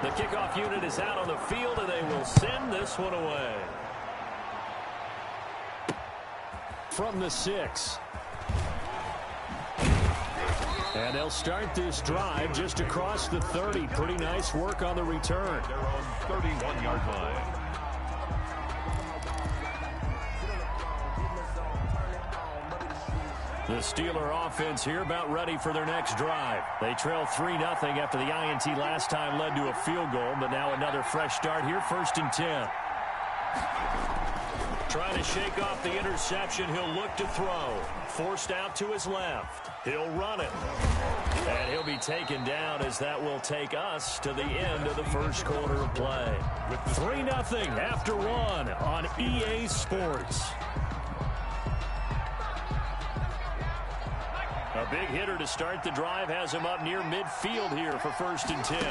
The kickoff unit is out on the field, and they will send this one away. From the 6. And they'll start this drive just across the 30. Pretty nice work on the return. Their own 31-yard line. The Steeler offense here about ready for their next drive. They trail 3-0 after the INT last time led to a field goal, but now another fresh start here, 1st and 10. Trying to shake off the interception. He'll look to throw. Forced out to his left. He'll run it. And he'll be taken down as that will take us to the end of the first quarter of play. 3-0 after 1 on EA Sports. A big hitter to start the drive has him up near midfield here for 1st and 10.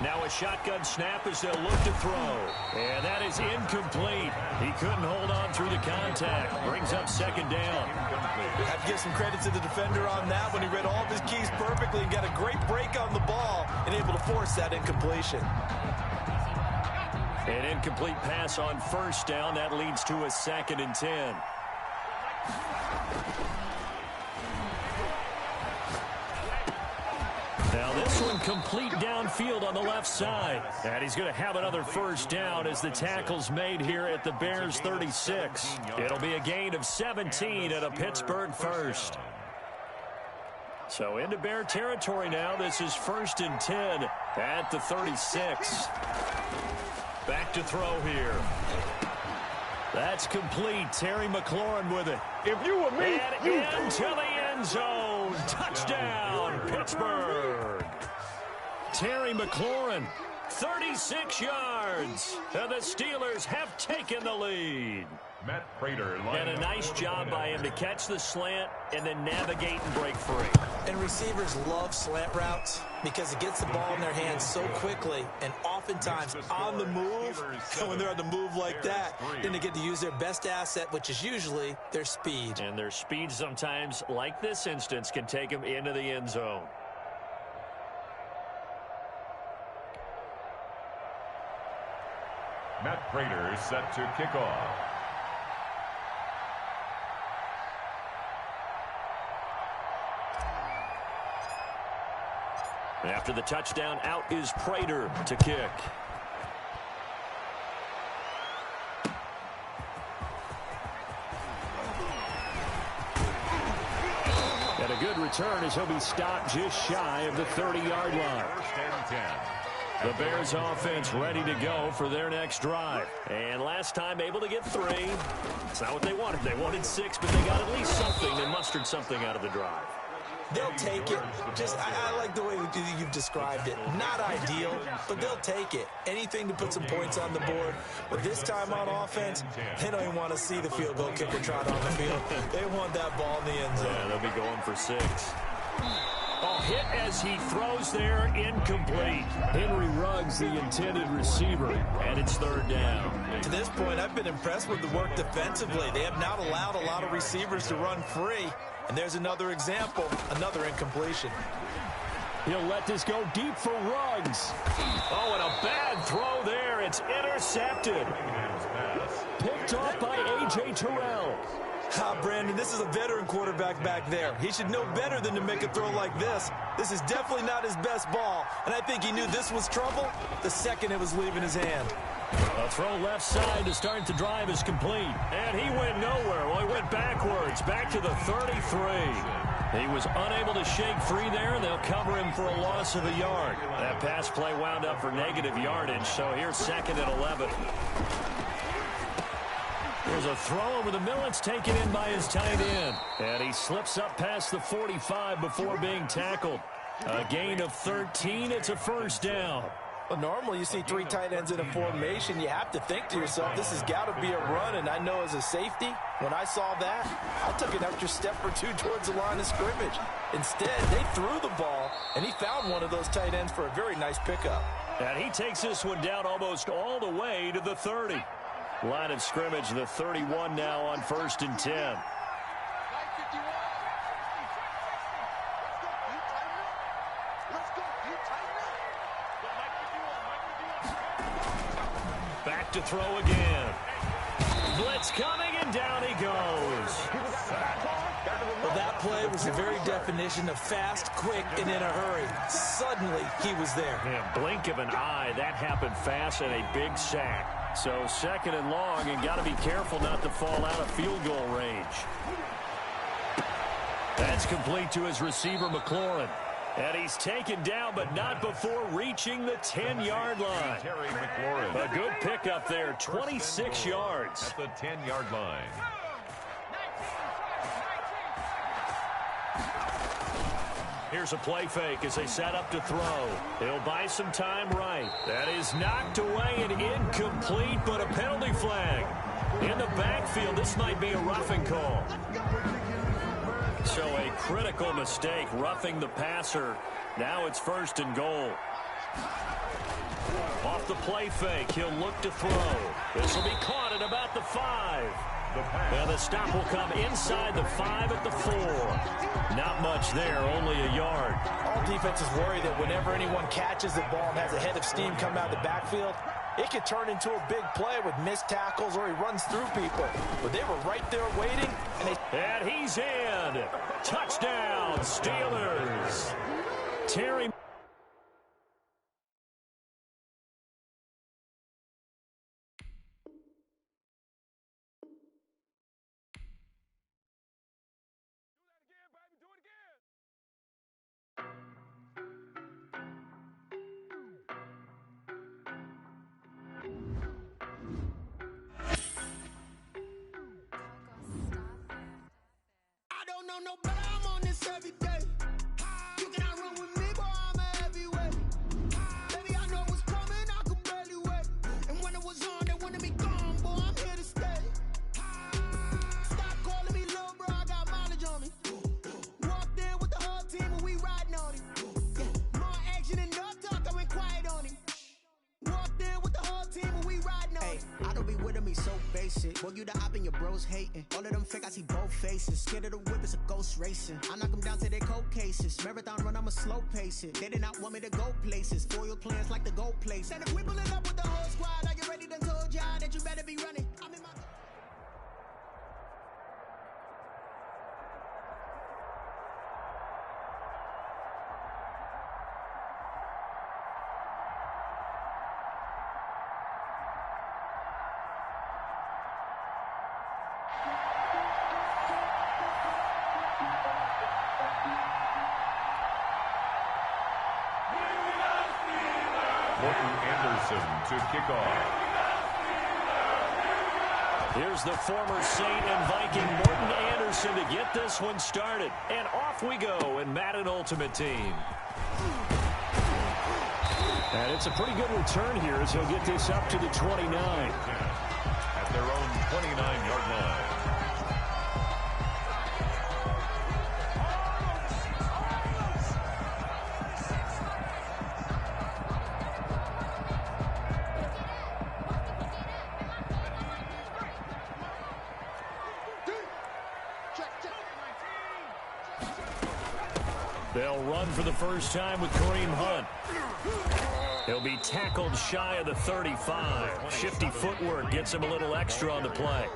Now a shotgun snap as they'll look to throw. And that is incomplete. He couldn't hold on through the contact. Brings up 2nd down. I have to give some credit to the defender on that when he read all of his keys perfectly and got a great break on the ball and able to force that incompletion. An incomplete pass on 1st down. That leads to a 2nd and 10. Now this one complete downfield on the left side. And he's going to have another 1st down as the tackle's made here at the Bears 36. It'll be a gain of 17 and a Pittsburgh 1st. So into Bear territory now. This is 1st and 10 at the 36. Back to throw here. That's complete. Terry McLaurin with it. If you were me, and into the end zone. Touchdown, Pittsburgh. Terry McLaurin, 36 yards. And the Steelers have taken the lead. Matt Prater. And a nice job by him to catch the slant and then navigate and break free. And receivers love slant routes because it gets the ball in their hands so quickly and oftentimes on the move. And when they're on the move like that, then they get to use their best asset, which is usually their speed. And their speed sometimes, like this instance, can take them into the end zone. Matt Prater is set to kick off. After the touchdown, out is Prater to kick. And a good return as he'll be stopped just shy of the 30-yard line. 1st and 10. The Bears offense ready to go for their next drive. And last time able to get 3. It's not what they wanted. They wanted 6, but they got at least something. They mustered something out of the drive. They'll take it. I like the way you've described it. Not ideal, but they'll take it. Anything to put some points on the board. But this time on offense, they don't even want to see the field goal kicker trot on the field. They want that ball in the end zone. Yeah, they'll be going for 6. Oh, hit as he throws there, incomplete. Henry Ruggs, the intended receiver, and it's 3rd down. To this point, I've been impressed with the work defensively. They have not allowed a lot of receivers to run free. And there's another example, another incompletion. He'll let this go deep for Ruggs. Oh, and a bad throw there. It's intercepted. Picked off by A.J. Terrell. Brandon, this is a veteran quarterback back there. He should know better than to make a throw like this. This is definitely not his best ball. And I think he knew this was trouble the second it was leaving his hand. A throw left side to start the drive is complete. And he went nowhere. Well, he went backwards, back to the 33. He was unable to shake free there, and they'll cover him for a loss of a yard. That pass play wound up for negative yardage, so here's 2nd and 11. There's a throw over the middle. It's taken in by his tight end. And he slips up past the 45 before being tackled. A gain of 13. It's a 1st down. Well, normally you see 3 tight ends in a formation. You have to think to yourself, this has got to be a run. And I know as a safety, when I saw that, I took an extra step or 2 towards the line of scrimmage. Instead, they threw the ball, and he found one of those tight ends for a very nice pickup. And he takes this one down almost all the way to the 30. Line of scrimmage, the 31 now on 1st and 10. Back to throw again. Blitz coming, and down he goes. Well, that play was the very definition of fast, quick, and in a hurry. Suddenly, he was there. Yeah, blink of an eye. That happened fast and a big sack. So 2nd and long, and got to be careful not to fall out of field goal range. That's complete to his receiver, McLaurin. And he's taken down, but not before reaching the 10-yard line. Terry McLaurin. A good pickup there, 26 yards. At the 10-yard line. Here's a play fake as they set up to throw. They'll buy some time right. That is knocked away and incomplete, but a penalty flag. In the backfield, this might be a roughing call. So a critical mistake, roughing the passer. Now it's 1st and goal. Off the play fake, he'll look to throw. This will be caught at about the 5. Well, the stop will come inside the 5 at the 4. Not much there, only a yard. All defenses worry that whenever anyone catches the ball and has a head of steam come out of the backfield, it could turn into a big play with missed tackles or he runs through people. But they were right there waiting. And he's in. Touchdown, Steelers. Terry. No, but I'm on this every day. You cannot run with me, boy, I'm a heavyweight. Baby, I know what's coming, I could barely wait. And when it was on, they wanted me gone, boy, I'm here to stay. Stop calling me little bro, I got mileage on me. Walked in with the whole team and we riding on him. Yeah, more action and no talk, I went quiet on him. Walked in with the whole team and we riding on him. I don't be with him, he's so basic. Boy, you the op and your bros hating. All of them fake, I see both faces. Scared of the whip, it's a ghost racing. I knock them down to their cold cases. Marathon run, I'ma slow pace it. They did not want me to go places. Foil plans like the gold place. And if we pulling up with the whole squad, I get ready to told y'all that you better be running. I'm in my... Morton Anderson to kick off. Here's the former Saint and Viking Morton Anderson to get this one started. And off we go in Madden Ultimate Team. And it's a pretty good return here as he'll get this up to the 29. At their own 29-yard line. They'll run for the first time with Kareem Hunt. He'll be tackled shy of the 35. Shifty footwork gets him a little extra on the play.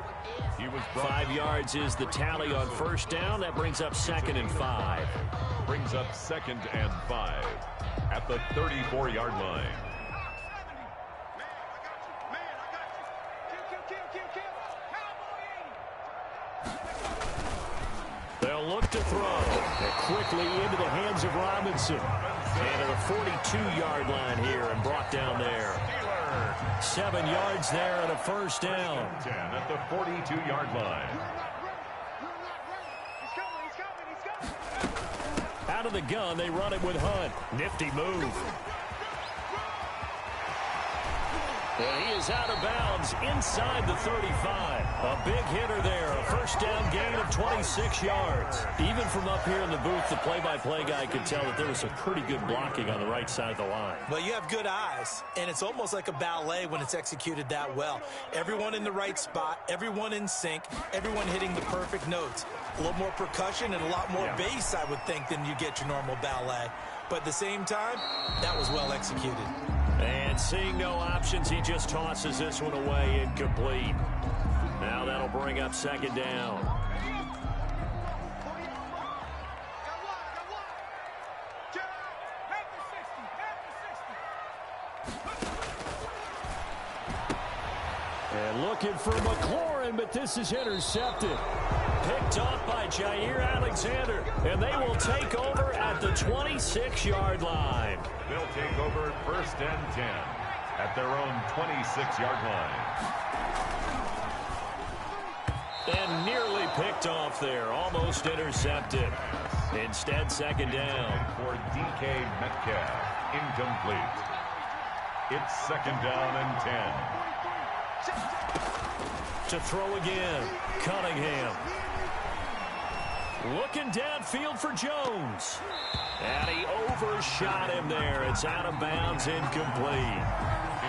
5 yards is the tally on first down. That brings up 2nd and 5. Brings up 2nd and 5 at the 34-yard line. They'll look to throw. And quickly into the hands of Robinson. And at the 42-yard line here and brought down there. 7 yards there and a first down. 10 at the 42-yard line. Out of the gun, they run it with Hunt. Nifty move. And he is out of bounds inside the 35. A big hitter there. A first down gain of 26 yards. Even from up here in the booth, the play-by-play guy could tell that there was some pretty good blocking on the right side of the line. Well, you have good eyes, and it's almost like a ballet when it's executed that well. Everyone in the right spot, everyone in sync, everyone hitting the perfect notes. A little more percussion and a lot more bass, I would think, than you get your normal ballet. But at the same time, that was well executed. And seeing no options, he just tosses this one away, incomplete. Now that'll bring up second down. And looking for McLaurin, but this is intercepted. Picked off by Jair Alexander, and they will take over at the 26-yard line. They'll take over 1st and 10 at their own 26-yard line. And nearly picked off there, almost intercepted. Instead, second down. For DK Metcalf, incomplete. It's 2nd down and 10. To throw again, Cunningham. Looking downfield for Jones. And he overshot him there. It's out of bounds, incomplete.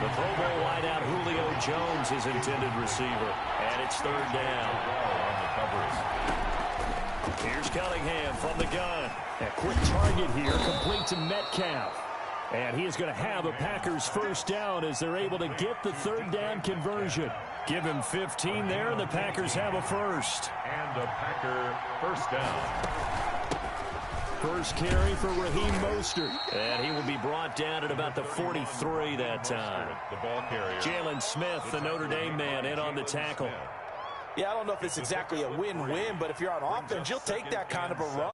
The Pro Bowl wideout Julio Jones is intended receiver. And it's 3rd down. Here's Cunningham from the gun. A quick target here, complete to Metcalf. And he is going to have a Packers 1st down as they're able to get the 3rd down conversion. Give him 15 there, and the Packers have a 1st. And a Packer 1st down. First carry for Raheem Mostert. And he will be brought down at about the 43 that time. The ball carrier. Jalen Smith, the Notre Dame man, in on the tackle. Yeah, I don't know if it's exactly a win-win, but if you're on offense, you'll take that kind of a run.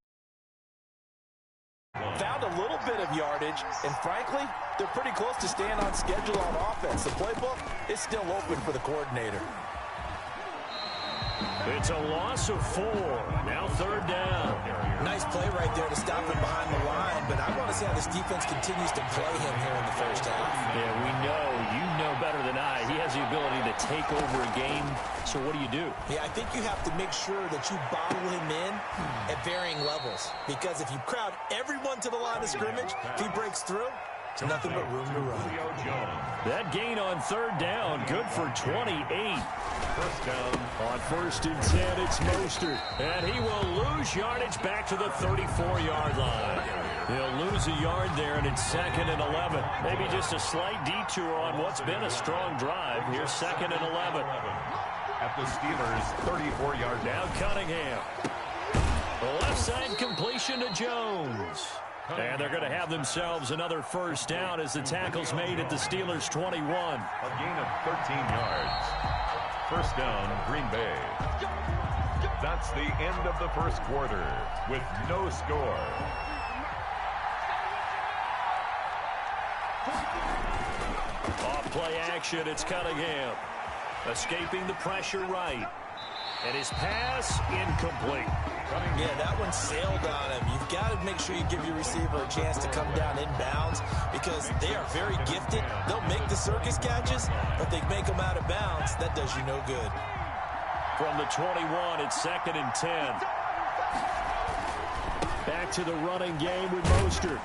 Found a little bit of yardage, and frankly, they're pretty close to staying on schedule on offense. The playbook is still open for the coordinator. It's a loss of 4. Now 3rd down. Nice play right there to stop him behind the line, but I want to see how this defense continues to play him here in the 1st half. Yeah, we know. You know better than I. He has the ability to take over a game. So what do? Yeah, I think you have to make sure that you bottle him in at varying levels. Because if you crowd everyone to the line of scrimmage, if he breaks through, it's nothing but room to run. That gain on 3rd down, good for 28. 1st down. On 1st and 10, it's Mostert. And he will lose yardage back to the 34-yard line. He'll lose a yard there, and it's 2nd and 11. Maybe just a slight detour on what's been a strong drive. Here's 2nd and 11. At the Steelers' 34-yard line. Now Cunningham. The left side completion to Jones. And they're going to have themselves another 1st down as the tackle's made at the Steelers' 21. A gain of 13 yards. 1st down, Green Bay. That's the end of the 1st quarter with no score. Off play action, it's Cunningham. Escaping the pressure right. And his pass incomplete. Yeah, that one sailed on him. You've got to make sure you give your receiver a chance to come down inbounds because they are very gifted. They'll make the circus catches, but they make them out of bounds. That does you no good. From the 21, it's 2nd and 10. Back to the running game with Mostert.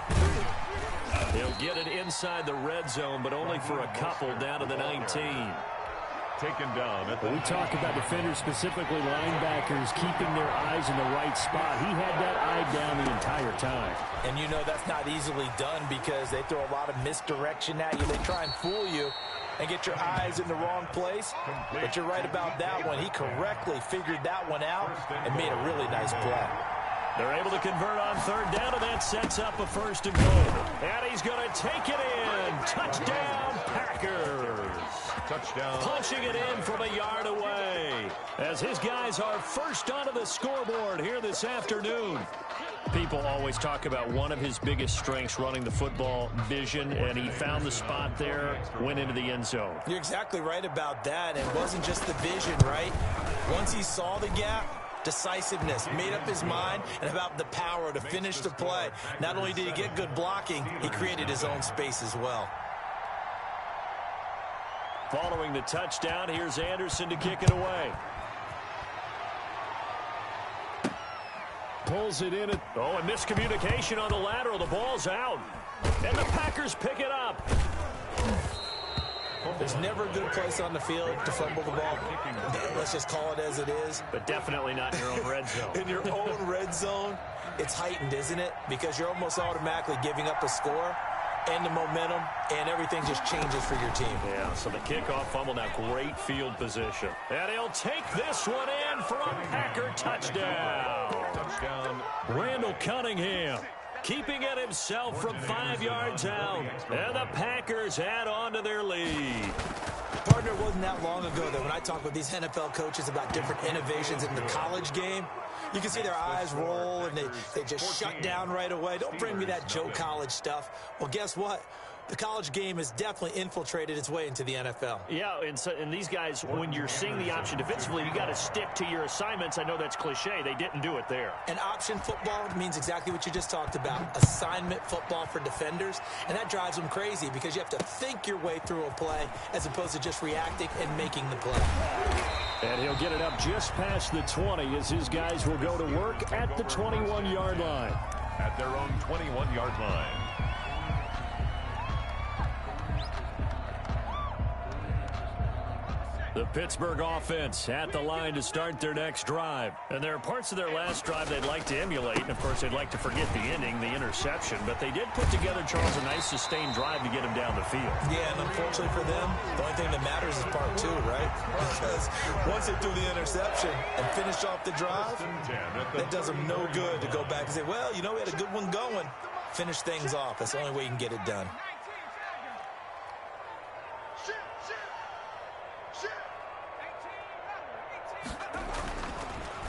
He'll get it inside the red zone, but only for a couple down to the 19. Taken down. We talk about defenders, specifically linebackers, keeping their eyes in the right spot. He had that eye down the entire time. And you know that's not easily done because they throw a lot of misdirection at you. They try and fool you and get your eyes in the wrong place. But you're right about that one. He correctly figured that one out and made a really nice play. They're able to convert on 3rd down, and that sets up a 1st and goal. And he's going to take it in. Touchdown, Packers. Touchdown. Punching it in from a yard away as his guys are first onto the scoreboard here this afternoon. People always talk about one of his biggest strengths running the football, vision, and he found the spot there, went into the end zone. You're exactly right about that. It wasn't just the vision, right? Once he saw the gap, decisiveness, made up his mind, and about the power to finish the play. Not only did he get good blocking, he created his own space as well. Following the touchdown, here's Anderson to kick it away. Pulls it in. Oh, a miscommunication on the lateral. The ball's out. And the Packers pick it up. There's never a good place on the field to fumble the ball. Let's just call it as it is. But definitely not in your own red zone. In your own red zone, it's heightened, isn't it? Because you're almost automatically giving up a score. and the momentum, and everything just changes for your team. Yeah, so the kickoff fumble, now great field position. And he'll take this one in for a Packer touchdown. Touchdown. Randall Cunningham keeping it himself from 5 yards out. And the Packers add on to their lead. Partner, it wasn't that long ago that when I talk with these NFL coaches about different innovations in the college game, you can see their eyes roll and they just shut down right away. Don't bring me that Joe College stuff. Well, guess what? The college game has definitely infiltrated its way into the NFL. Yeah, and these guys, when you're seeing the option defensively, you got to stick to your assignments. I know that's cliche. They didn't do it there. And option football means exactly what you just talked about, assignment football for defenders, and that drives them crazy because you have to think your way through a play as opposed to just reacting and making the play. And he'll get it up just past the 20 as his guys will go to work at the 21-yard line. At their own 21-yard line. The Pittsburgh offense at the line to start their next drive. And there are parts of their last drive they'd like to emulate. And, of course, they'd like to forget the ending, the interception. But they did put together, Charles, a nice sustained drive to get him down the field. Yeah, and unfortunately for them, the only thing that matters is part two, right? Because once they threw the interception and finished off the drive, that does them no good to go back and say, well, you know, we had a good one going. Finish things off. That's the only way you can get it done.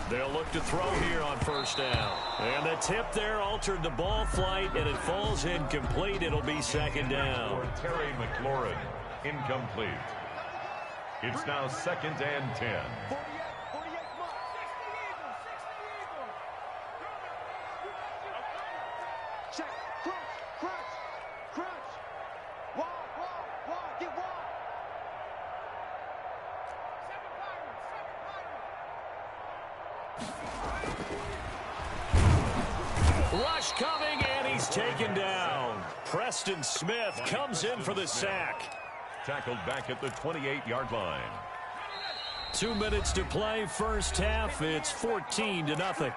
They'll look to throw here on first down. And the tip there altered the ball flight, and it falls incomplete. It'll be second down. For Terry McLaurin, incomplete. It's now 2nd and 10. Rush coming, and he's taken down. Preston Smith comes in for the sack. Tackled back at the 28-yard line. 2 minutes to play, first half. It's 14-0.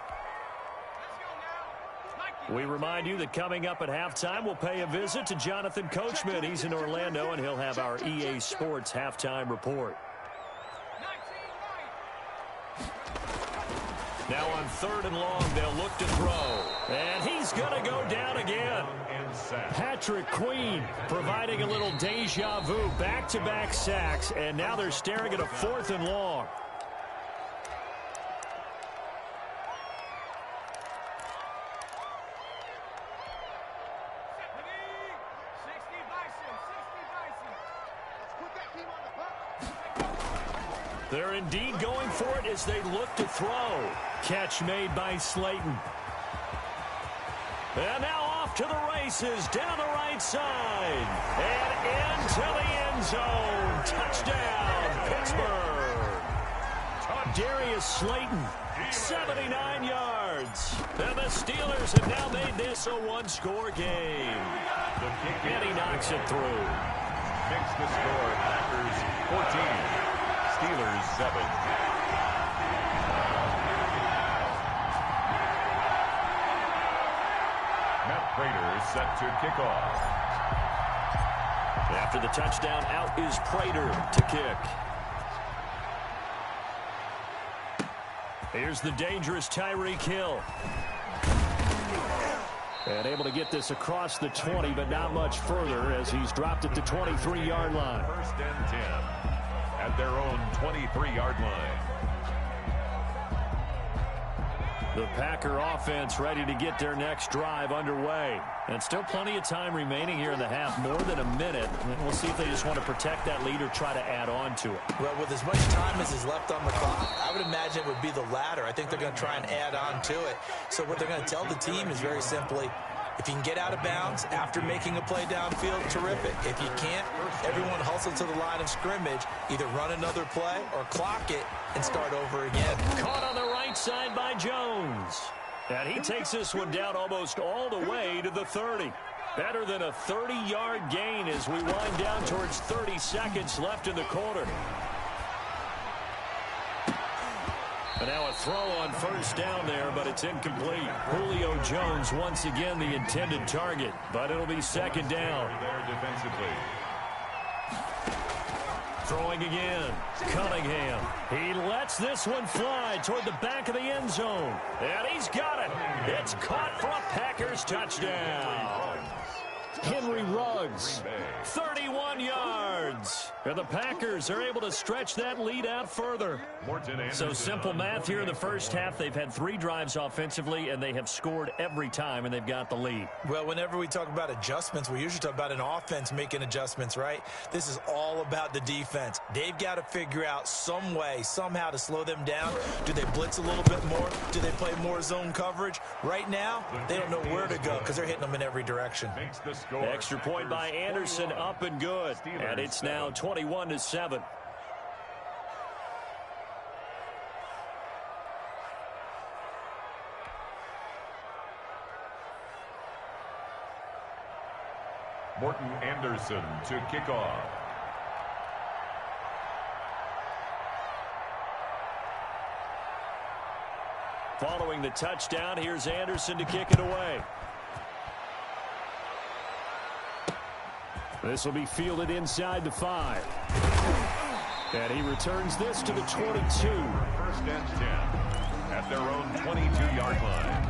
We remind you that coming up at halftime, we'll pay a visit to Jonathan Coachman. He's in Orlando, and he'll have our EA Sports halftime report. Now on 3rd and long, they'll look to throw. And he's going to go down again. Patrick Queen providing a little deja vu, back-to-back sacks, and now they're staring at a 4th and long. They're indeed going for it as they look to throw. Catch made by Slayton. And now off to the races, down the right side. And into the end zone. Touchdown, Pittsburgh. Darius Slayton, 79 yards. And the Steelers have now made this a one-score game. And he knocks it through. Makes the score, Packers 14. Steelers 7. Matt Prater set to kick off. After the touchdown, out is Prater to kick. Here's the dangerous Tyreek Hill. And able to get this across the 20, but not much further as he's dropped at the 23-yard line. 1st and 10. At their own 23-yard line. The Packer offense ready to get their next drive underway. And still plenty of time remaining here in the half, more than a minute. And we'll see if they just want to protect that lead or try to add on to it. Well, with as much time as is left on the clock, I would imagine it would be the latter. I think they're going to try and add on to it. So what they're going to tell the team is very simply, if you can get out of bounds after making a play downfield, terrific. If you can't, everyone hustle to the line of scrimmage, either run another play or clock it and start over again. Caught on the right side by Jones. And he takes this one down almost all the way to the 30. Better than a 30-yard gain as we wind down towards 30 seconds left in the quarter. And now a throw on first down there, but it's incomplete. Julio Jones once again the intended target, but it'll be second down. There defensively. Throwing again. Cunningham. He lets this one fly toward the back of the end zone. And he's got it. It's caught for a Packers touchdown. Henry Ruggs, 31 yards. And the Packers are able to stretch that lead out further. So simple math here in the first half. They've had 3 drives offensively, and they have scored every time, and they've got the lead. Well, whenever we talk about adjustments, we usually talk about an offense making adjustments, right? This is all about the defense. They've got to figure out some way, somehow to slow them down. Do they blitz a little bit more? Do they play more zone coverage? Right now, they don't know where to go because they're hitting them in every direction. Extra point by Anderson, up and good. And it's now 21-7. Morton Anderson to kick off. Following the touchdown, here's Anderson to kick it away. This will be fielded inside the 5. And he returns this to the 22. First and 10 at their own 22-yard line.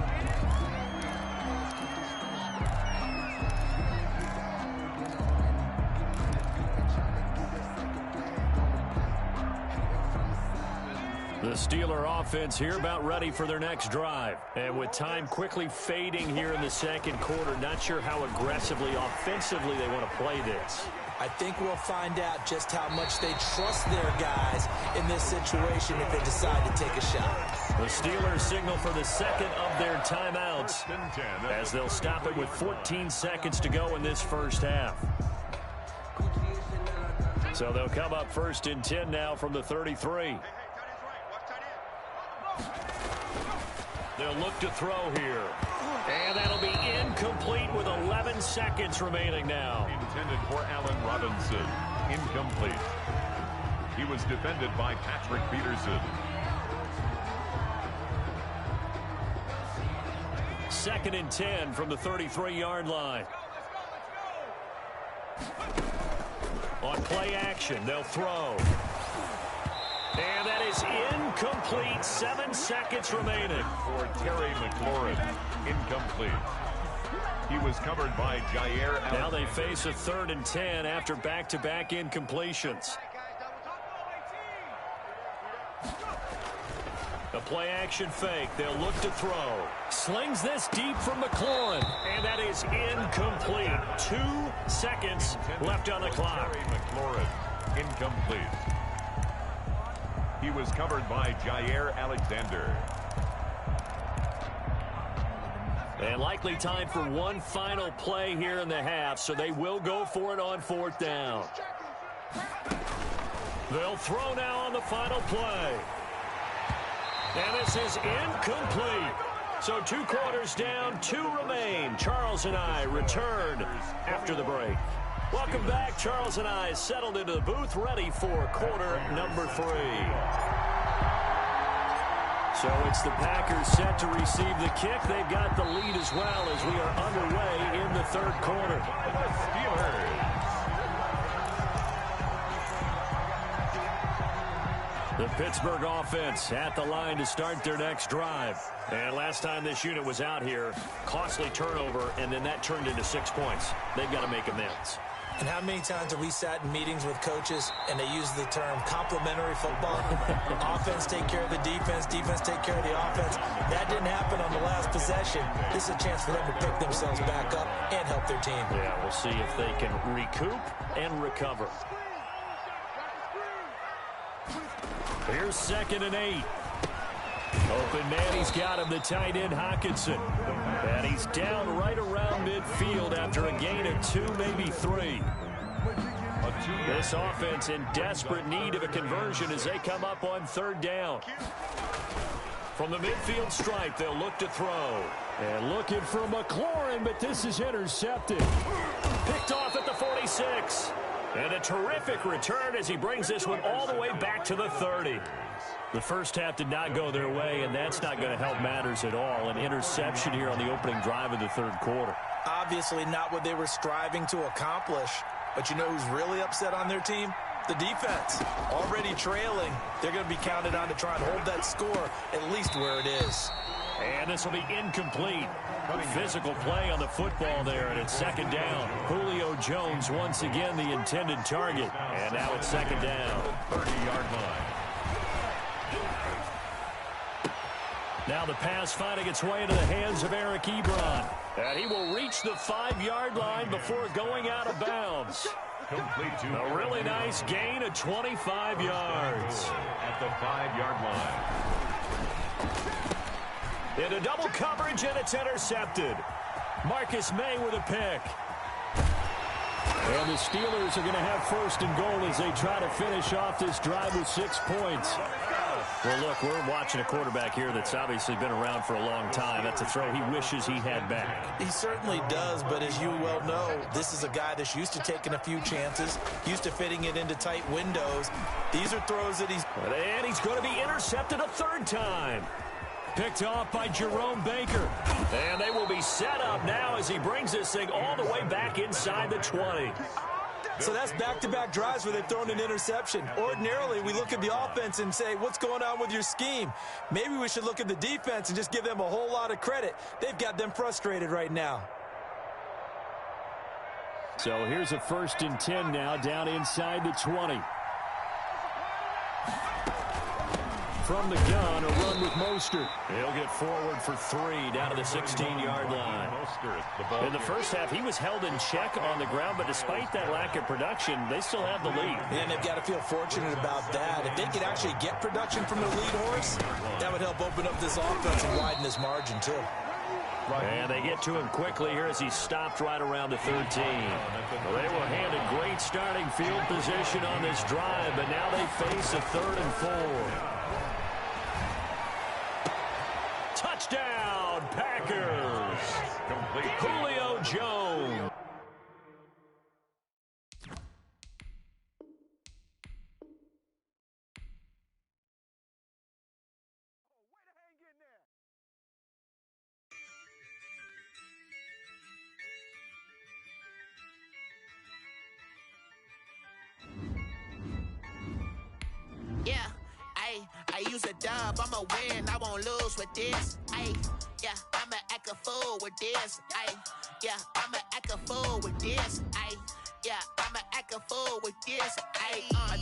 The Steeler offense here about ready for their next drive. And with time quickly fading here in the second quarter, not sure how aggressively, offensively they want to play this. I think we'll find out just how much they trust their guys in this situation if they decide to take a shot. The Steelers signal for the second of their timeouts as they'll stop it with 14 seconds to go in this first half. So they'll come up first and 10 now from the 33. They'll look to throw here. And that'll be incomplete with 11 seconds remaining now. Intended for Allen Robinson. Incomplete. He was defended by Patrick Peterson. Second and 10 from the 33-yard line. On play action, they'll throw. And that is incomplete. 7 seconds remaining. For Terry McLaurin. Incomplete. He was covered by Jair Alexander. Now they face a 3rd and 10 after back-to-back incompletions. A play-action fake. They'll look to throw. Slings this deep from McLaurin. And that is incomplete. 2 seconds left on the clock. Terry McLaurin. Incomplete. He was covered by Jair Alexander. And likely time for one final play here in the half, so they will go for it on 4th down. They'll throw now on the final play. And this is incomplete. So 2 quarters down, 2 remain. Charles and I return after the break. Welcome back. Charles and I settled into the booth, ready for quarter number 3. So it's the Packers set to receive the kick. They've got the lead as well as we are underway in the 3rd quarter. The Steelers. The Pittsburgh offense at the line to start their next drive. And last time this unit was out here, costly turnover, and then that turned into 6 points. They've got to make amends. And how many times have we sat in meetings with coaches and they use the term complementary football? Offense take care of the defense, defense take care of the offense. That didn't happen on the last possession. This is a chance for them to pick themselves back up and help their team. Yeah, we'll see if they can recoup and recover. Here's 2nd and 8. Open man, he's got him, the tight end Hockenson. And he's down right around midfield after a gain of 2, maybe 3. This offense in desperate need of a conversion as they come up on 3rd down. From the midfield stripe, they'll look to throw. And looking for McLaurin, but this is intercepted. Picked off at the 46. And a terrific return as he brings this one all the way back to the 30. The first half did not go their way, and that's not going to help matters at all. An interception here on the opening drive of the third quarter. Obviously not what they were striving to accomplish. But you know who's really upset on their team? The defense. Already trailing. They're going to be counted on to try and hold that score at least where it is. And this will be incomplete. Physical play on the football there, and it's second down. Julio Jones once again the intended target. And now it's second down. 30-yard line. Now the pass finding its way into the hands of Eric Ebron. And he will reach the 5-yard line before going out of bounds. Complete to A really nice gain of 25 yards. At the 5-yard line. Into double coverage, and it's intercepted. Marcus May with a pick. And the Steelers are going to have first and goal as they try to finish off this drive with 6 points. Well, look, we're watching a quarterback here that's obviously been around for a long time. That's a throw he wishes he had back. He certainly does, but as you well know, this is a guy that's used to taking a few chances, used to fitting it into tight windows. These are throws that And he's going to be intercepted a third time. Picked off by Jerome Baker. And they will be set up now as he brings this thing all the way back inside the 20. So that's back-to-back drives where they've thrown an interception. Ordinarily, we look at the offense and say, what's going on with your scheme? Maybe we should look at the defense and just give them a whole lot of credit. They've got them frustrated right now. So here's a 1st and 10 now down inside the 20. From the gun, a run with Mostert. He'll get forward for 3 down to the 16-yard line. In the first half, he was held in check on the ground, but despite that lack of production, they still have the lead. And they've got to feel fortunate about that. If they could actually get production from the lead horse, that would help open up this offense and widen this margin, too. And they get to him quickly here as he stopped right around the 13. Well, they were handed great starting field position on this drive, but now they face a 3rd and 4. Touchdown, Packers! Complete. Julio Jones. Yeah. I use a dub, I'ma win, I won't lose with this. Yeah, I'ma act a fool with this. Yeah, I'ma act a fool with this. Yeah, I'ma act a fool with this.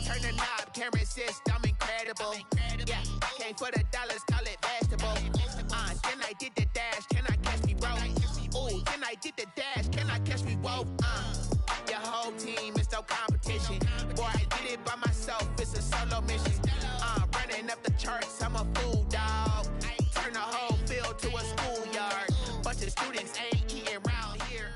Turn the knob, can't resist, I'm incredible. Yeah, came for the dollars, call it vegetable. Then I did the dash, can I catch me, bro? Ooh, then I did the dash, can I catch me, whoa? Your whole team is no competition. Boy, I did it by myself, it's a solo mission. Running up the charts, I'm a fool, dog. Turn the whole field to a schoolyard. Bunch of students ain't eating round here.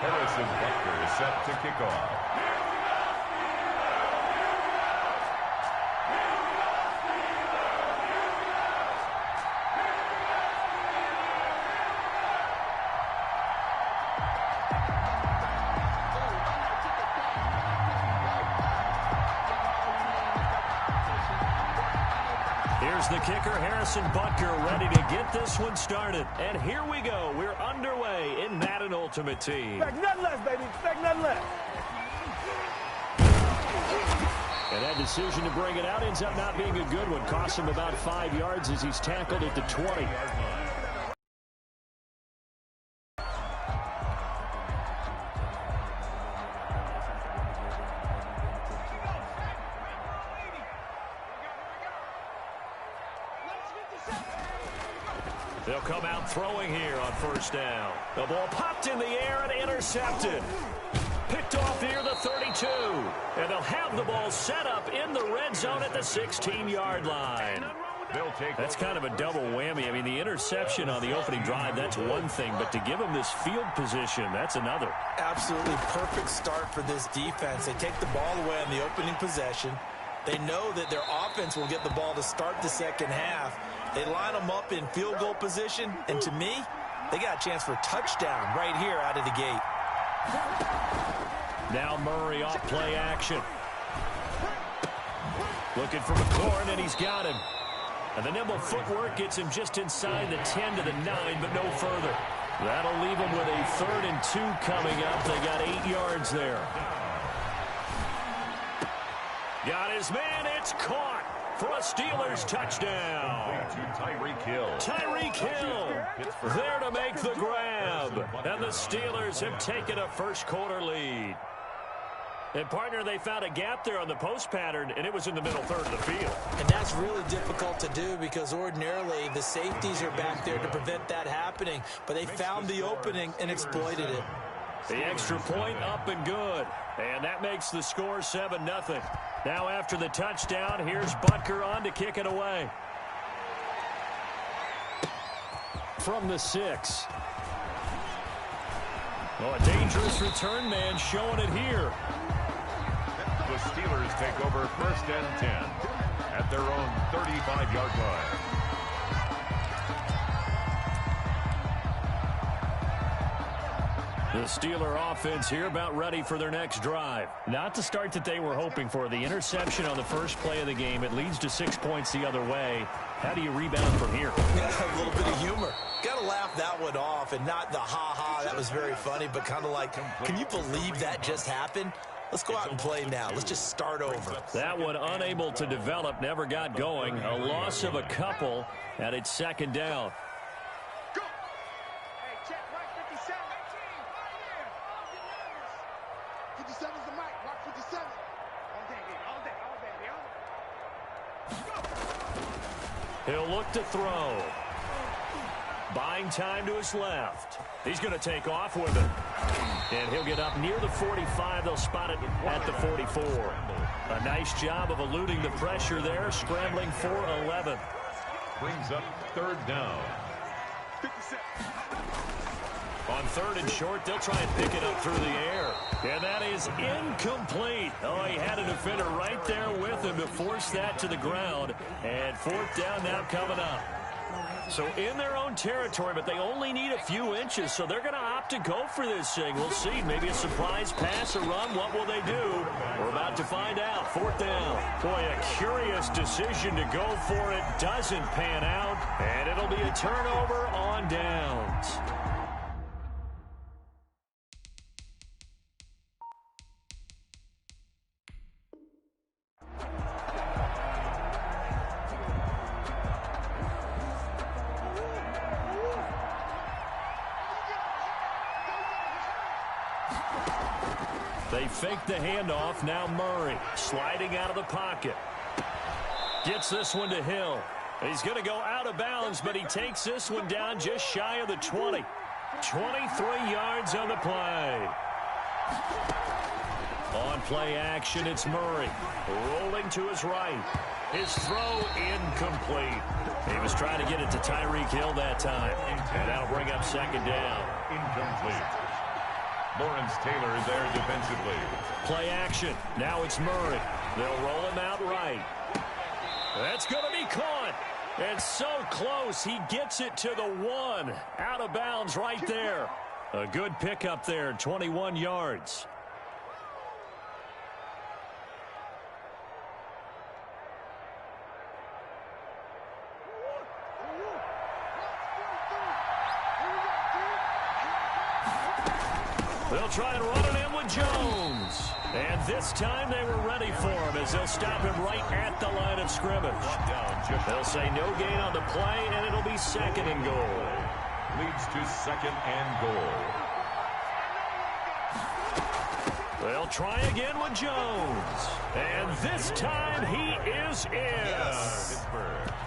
Harrison Butker is set to kick off. Here's the kicker, Harrison Butker, ready to get this one started. And here we go. We're underway in Madden Ultimate Team. Expect nothing less, baby. Expect nothing less. And that decision to bring it out ends up not being a good one. Costs him about 5 yards as he's tackled at the 20. They'll come out throwing here on 1st down. The ball popped in the air and intercepted. Picked off near the 32. And they'll have the ball set up in the red zone at the 16-yard line. That's kind of a double whammy. I mean, the interception on the opening drive, that's one thing, but to give them this field position, that's another. Absolutely perfect start for this defense. They take the ball away on the opening possession. They know that their offense will get the ball to start the second half. They line them up in field goal position, and to me, they got a chance for a touchdown right here out of the gate. Now Murray off play action. Looking for McLaurin, and he's got him. And the nimble footwork gets him just inside the 10 to the 9, but no further. That'll leave him with a 3rd and 2 coming up. They got 8 yards there. Got his man. It's caught for a Steelers touchdown. Tyreek Hill. Tyreek Hill there to make the grab. And the Steelers have taken a first-quarter lead. And, partner, they found a gap there on the post pattern, and it was in the middle third of the field. And that's really difficult to do because ordinarily the safeties are back there to prevent that happening. But they found the opening and exploited it. The extra point up and good. And that makes the score 7-0. Now after the touchdown, here's Butker on to kick it away. From the 6. Oh, a dangerous return man showing it here. The Steelers take over 1st and 10 at their own 35-yard line. The Steeler offense here about ready for their next drive. Not the start that they were hoping for. The interception on the first play of the game. It leads to 6 points the other way. How do you rebound from here? Yeah, a little bit of humor. Got to laugh that one off and not the ha-ha. That was very funny, but kind of like, can you believe that just happened? Let's go out and play now. Let's just start over. That one unable to develop, never got going. A loss of a couple, and it's 2nd down. Go. Hey, check right 57. 57's the mic. Rock 57. All day, baby. All day. He'll look to throw. Buying time to his left. He's going to take off with it. And he'll get up near the 45. They'll spot it at the 44. A nice job of eluding the pressure there, scrambling for 11. Brings up 3rd down. 57. On 3rd and short, they'll try and pick it up through the air. And that is incomplete. Oh, he had a defender right there with him to force that to the ground. And 4th down now coming up. So in their own territory, but they only need a few inches, so they're going to opt to go for this thing. We'll see. Maybe a surprise pass, a run. What will they do? We're about to find out. 4th down. Boy, a curious decision to go for it. Doesn't pan out, and it'll be a turnover on downs. They fake the handoff. Now Murray sliding out of the pocket. Gets this one to Hill. He's going to go out of bounds, but he takes this one down just shy of the 20. 23 yards on the play. On play action, it's Murray. Rolling to his right. His throw incomplete. He was trying to get it to Tyreek Hill that time. And that'll bring up 2nd down. Incomplete. Lawrence Taylor there defensively. Play action. Now it's Murray. They'll roll him out right. That's going to be caught. And so close. He gets it to the 1. Out of bounds right there. A good pickup there. 21 yards. They'll try and run it in with Jones. And this time they were ready for him as they'll stop him right at the line of scrimmage. They'll say no gain on the play, and it'll be 2nd and goal. Leads to 2nd and goal. They'll try again with Jones. And this time he is in. Yes.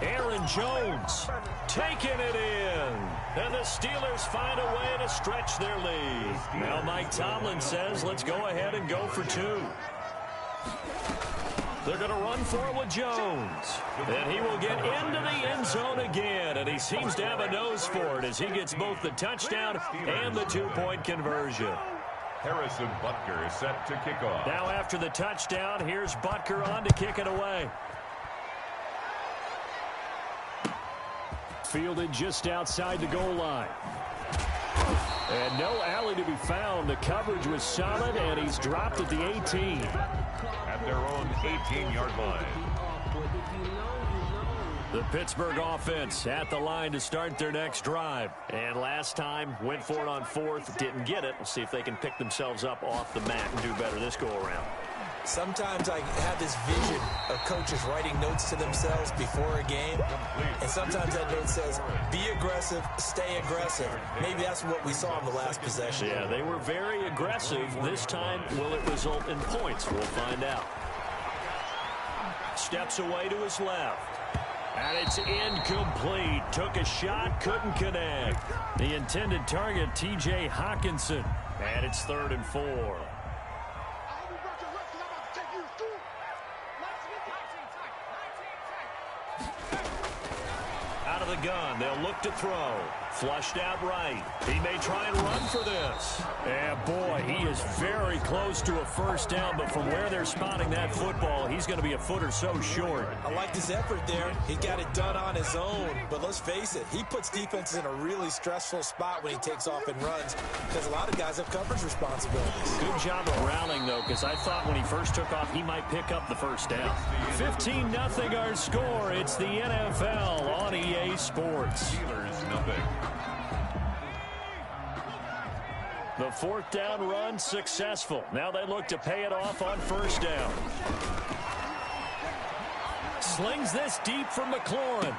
Aaron Jones taking it in. And the Steelers find a way to stretch their lead. Now Mike Tomlin says, let's go ahead and go for 2. They're going to run for it with Jones. And he will get into the end zone again. And he seems to have a nose for it as he gets both the touchdown and the two-point conversion. Harrison Butker is set to kick off. Now after the touchdown, here's Butker on to kick it away. Fielded just outside the goal line. And no alley to be found. The coverage was solid, and he's dropped at the 18. At their own 18-yard line. The Pittsburgh offense at the line to start their next drive. And last time, went for it on fourth, didn't get it. We'll see if they can pick themselves up off the mat and do better this go-around. Sometimes I have this vision of coaches writing notes to themselves before a game, and sometimes that note says, be aggressive, stay aggressive. Maybe that's what we saw in the last possession. Yeah, they were very aggressive. This time, will it result in points? We'll find out. Steps away to his left. And it's incomplete. Took a shot, couldn't connect. The intended target, T.J. Hawkinson. And it's 3rd and 4. Out of the gun, they'll look to throw. Flushed out right. He may try and run for this. And boy, he is very close to a first down, but from where they're spotting that football, he's going to be a foot or so short. I like his effort there. He got it done on his own. But let's face it, he puts defenses in a really stressful spot when he takes off and runs because a lot of guys have coverage responsibilities. Good job of rallying, though, because I thought when he first took off, he might pick up the first down. 15-0 our score. It's the NFL on EA Sports. Steelers, nothing. The 4th down run successful. Now they look to pay it off on first down. Slings this deep from McLaurin.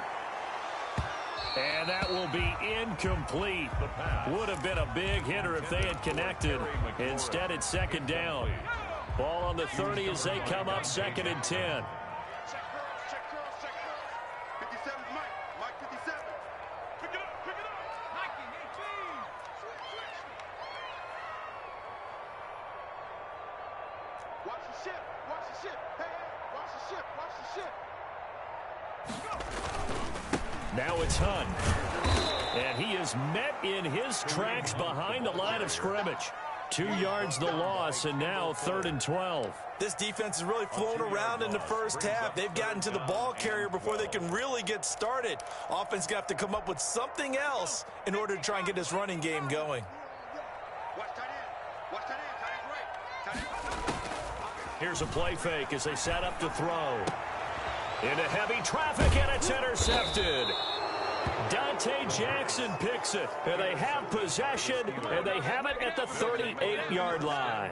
And that will be incomplete. Would have been a big hitter if they had connected. Instead, it's 2nd down. Ball on the 30 as they come up 2nd and 10. Now it's Hunt. And he is met in his tracks behind the line of scrimmage. 2 yards the loss, and now 3rd and 12. This defense is really flown around in the first half. They've gotten to the ball carrier before they can really get started. Offense got to come up with something else in order to try and get this running game going. Here's a play fake as they set up to throw. Into heavy traffic, and it's intercepted. Dante Jackson picks it, and they have possession, and they have it at the 38-yard line.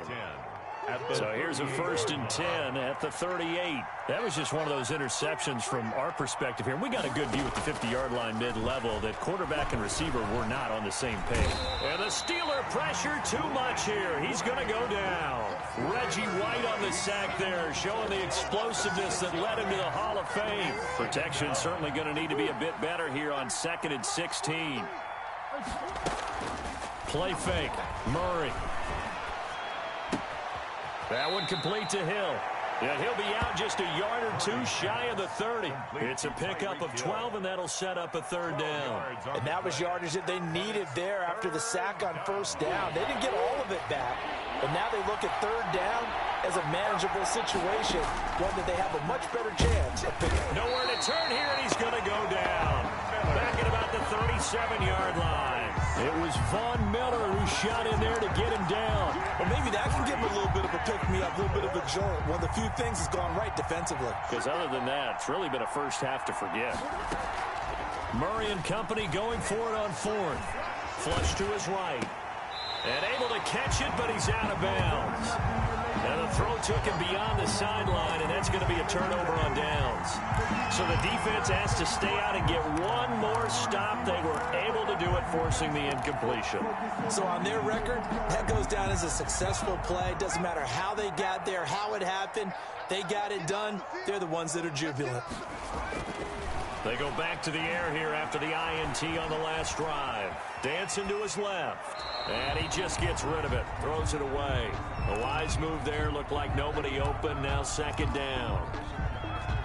So here's a 1st and 10 at the 38. That was just one of those interceptions from our perspective here. We got a good view at the 50-yard line mid-level that quarterback and receiver were not on the same page. And the Steeler pressure too much here. He's going to go down. Reggie White on the sack there, showing the explosiveness that led him to the Hall of Fame. Protection certainly going to need to be a bit better here on 2nd and 16. Play fake. Murray. That one complete to Hill. And he'll be out just a yard or two shy of the 30. It's a pickup of 12, and that'll set up a 3rd down. And that was yardage that they needed there after the sack on first down. They didn't get all of it back, but now they look at 3rd down as a manageable situation, one that they have a much better chance of picking. Nowhere to turn here, and he's going to go down. Back at about the 37-yard line. It was Von Miller who shot in there to get him down. Well, maybe that can give him a little bit of a pick-me-up, a little bit of a jolt. One of the few things has gone right defensively. Because other than that, it's really been a first half to forget. Murray and company going for it on 4th. Flush to his right. And able to catch it, but he's out of bounds. And the throw took him beyond the sideline, and that's going to be a turnover on downs. So the defense has to stay out and get one more stop. They were able to do it, forcing the incompletion. So on their record, that goes down as a successful play. Doesn't matter how they got there, how it happened. They got it done. They're the ones that are jubilant. They go back to the air here after the INT on the last drive. Dancing to his left. And he just gets rid of it. Throws it away. A wise move there. Looked like nobody open. Now second down.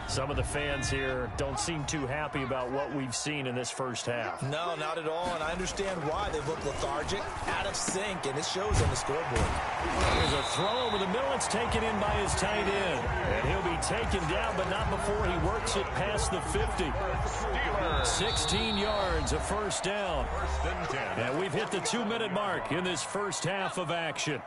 Some of the fans here don't seem too happy about what we've seen in this first half. No, not at all, and I understand why. They look lethargic, out of sync, and it shows on the scoreboard. There's a throw over the middle. It's taken in by his tight end. And he'll be taken down, but not before he works it past the 50. 16 yards, a first down. And we've hit the 2-minute mark in this first half of action.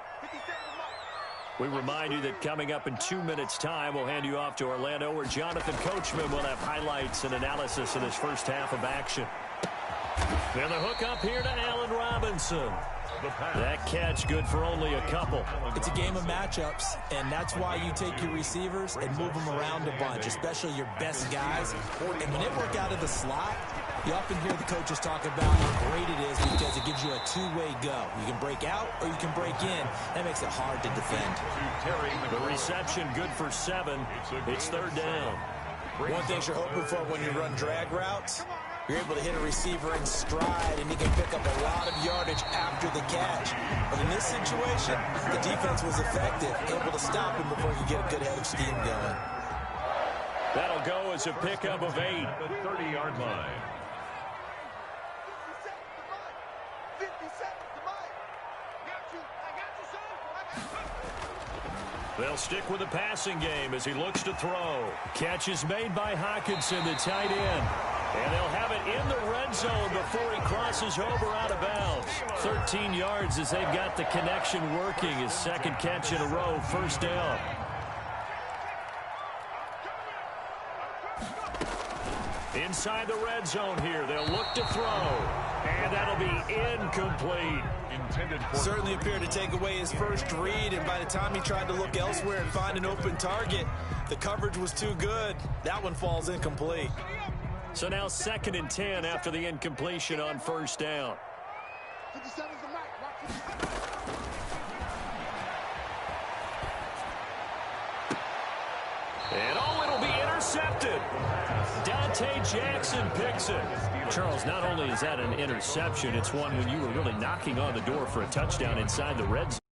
We remind you that coming up in 2 minutes' time, we'll hand you off to Orlando, where Jonathan Coachman will have highlights and analysis of this first half of action. And the hook up here to Allen Robinson. That catch good for only a couple. It's a game of matchups, and that's why you take your receivers and move them around a bunch, especially your best guys. And when they work out of the slot, you often hear the coaches talk about how great it is because it gives you a two-way go. You can break out or you can break in. That makes it hard to defend. The reception good for 7. It's third down. One thing you're hoping for when you run drag routes, you're able to hit a receiver in stride, and he can pick up a lot of yardage after the catch. But in this situation, the defense was effective, able to stop him before he could get a good head of steam going. That'll go as a pickup of 8. The 30-yard line. They'll stick with the passing game as he looks to throw. Catch is made by Hockenson, the tight end. And they'll have it in the red zone before he crosses over out of bounds. 13 yards as they've got the connection working. His second catch in a row, first down. Inside the red zone here, they'll look to throw. And that'll be incomplete. Certainly appeared to take away his first read, and by the time he tried to look elsewhere and find an open target, the coverage was too good. That one falls incomplete. So now 2nd and 10 after the incompletion on first down. 57's the mic. Rock 57. And it'll be intercepted. Dante Jackson picks it. Charles, not only is that an interception, it's one when you were really knocking on the door for a touchdown inside the red zone.